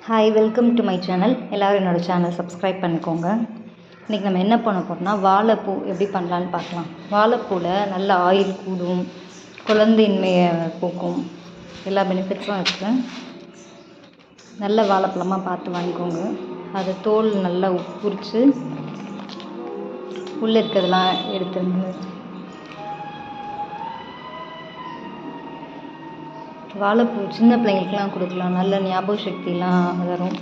Hi, welcome to my channel. எல்லோரும் என்னோடய channel subscribe பண்ணிக்கோங்க. இன்றைக்கி நம்ம என்ன பண்ண போகிறோம்னா, வாழைப்பூ எப்படி பண்ணலான்னு பார்க்கலாம். வாழைப்பூவில் நல்ல ஆயில் கூடும், குழந்தையின்மையை போக்கும், எல்லா பெனிஃபிட்ஸும் இருக்குது. நல்ல வாழைப்பழமாக பார்த்து வாங்கிக்கோங்க. அது தோல் நல்லா உரித்து உள்ளே இருக்கிறதெல்லாம் எடுத்துருங்க. வாழைப்பூ சின்ன பிள்ளைங்களுக்கெலாம் கொடுக்கலாம். நல்ல ஞாபக சக்திலாம் வரும்.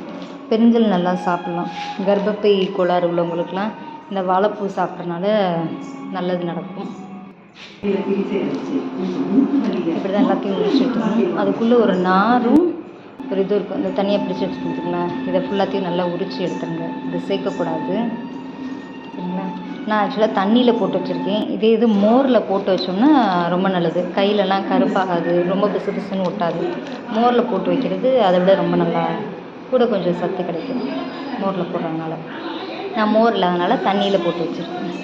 பெண்கள் நல்லா சாப்பிட்லாம். கர்ப்பப்பை கோளாறு உள்ளவங்களுக்கெலாம் இந்த வாழைப்பூ சாப்பிட்றதுனால நல்லது நடக்கும். இப்படி தான் எல்லாத்தையும் உரிச்சுட்டு அதுக்குள்ளே ஒரு நாரும் ஒரு இது இருக்கும். இந்த தனியாக பிடிச்சி எடுத்துக்கலாம். இதை ஃபுல்லாத்தையும் நல்லா உரித்து எடுத்துருங்க. இது சேர்க்கக்கூடாது, சரிங்களா? நான் ஆக்சுவலாக தண்ணியில் போட்டு வச்சுருக்கேன். இது மோரில் போட்டு வச்சோம்னா ரொம்ப நல்லது. கையிலலாம் கருப்பாகாது, ரொம்ப பிசு பிசுன்னு ஒட்டாது. மோரில் போட்டு வைக்கிறது அதை விட ரொம்ப நல்லா, கூட கொஞ்சம் சத்து கிடைக்கும் மோரில் போடுறதுனால. நான் மோர் இல்லாதனால தண்ணியில் போட்டு வச்சுருக்கேன்.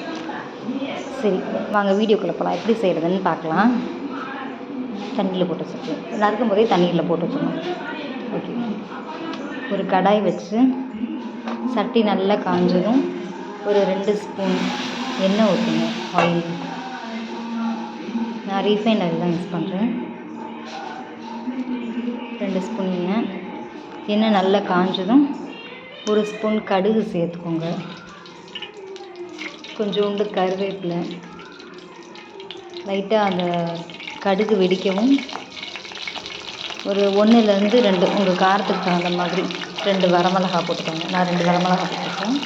சரி, வாங்க வீடியோக்குள்ளே போகலாம். எப்படி செய்கிறதுன்னு பார்க்கலாம். தண்ணியில் போட்டு வச்சுருக்கேன். நறுக்கும் போதே தண்ணியில் போட்டு வச்சுருக்கோம். ஓகே, ஒரு கடாய் வச்சு சட்டி நல்லா காஞ்சதும் ஒரு 2 ஸ்பூன் எண்ணெய் ஊற்றுங்க. ஆயில், நான் ரீஃபைண்ட் ஆயில் தான் யூஸ் பண்ணுறேன். 2 ஸ்பூன் எண்ணெய் நல்லா காஞ்சதும் 1 ஸ்பூன் கடுகு சேர்த்துக்கோங்க. கொஞ்சோண்டு கருவேப்பிலை, லைட்டாக அந்த கடுகு வெடிக்கவும் ஒரு 1லேருந்து 2 உங்கள் காரத்துக்கு தகுந்த மாதிரி 2 வரமிளகா போட்டுக்கோங்க. நான் 2 வரமிளகா போட்டுருக்கேன்.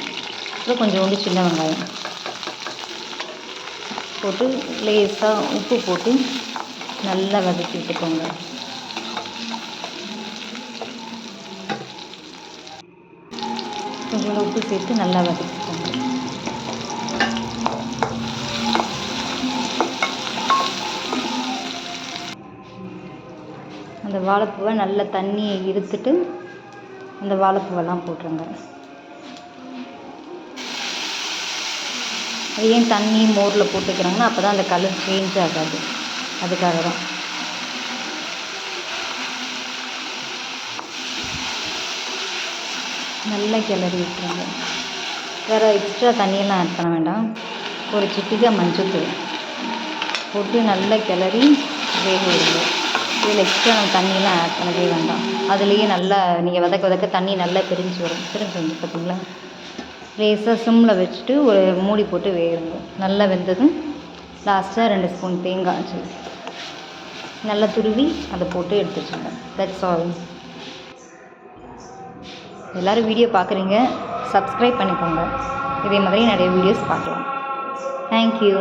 அப்புறம் கொஞ்சோண்டு சின்ன வெங்காயம் போட்டு லேசாக உப்பு போட்டு நல்லா வதக்கி விட்டுக்கோங்க. கொஞ்சோண்டு உப்பு சேர்த்து நல்லா வதக்கிக்கோங்க. அந்த வாழைப்பூவை நல்லா தண்ணியை இருத்துட்டு அந்த வாழைப்பூவெல்லாம் போட்டுருங்க. அது ஏன் தண்ணி மோரில் போட்டு வைக்கிறாங்கன்னா அப்போ தான் அந்த கலர் சேஞ்ச் ஆகாது, அதுக்காக தான். நல்லா கிளறி விட்டுருங்க. வேறு எக்ஸ்ட்ரா தண்ணியெல்லாம் ஆட் பண்ண வேண்டாம். ஒரு சிட்டிகை மஞ்சள்தூள் போட்டு நல்லா கிளறி வேக விடுங்க. இதில் எக்ஸ்ட்ரா நம்ம தண்ணியெல்லாம் ஆட் பண்ணவே வேண்டாம். அதுலேயே நல்லா நீங்கள் வதக்க தண்ணி நல்லா பிரிஞ்சு வந்து பார்த்தீங்களா? லேசாக சிம்மில் வச்சுட்டு ஒரு மூடி போட்டு வேகுங்க. நல்லா வெந்ததும் லாஸ்ட்டாக 2 ஸ்பூன் தேங்காய் நல்லா துருவி அதை போட்டு எடுத்து வச்சுங்க. That's all. எல்லோரும் வீடியோ பார்க்குறீங்க, சப்ஸ்கிரைப் பண்ணிக்கோங்க. இதே மாதிரி நிறைய வீடியோஸ் பார்க்கலாம். தேங்க்யூ.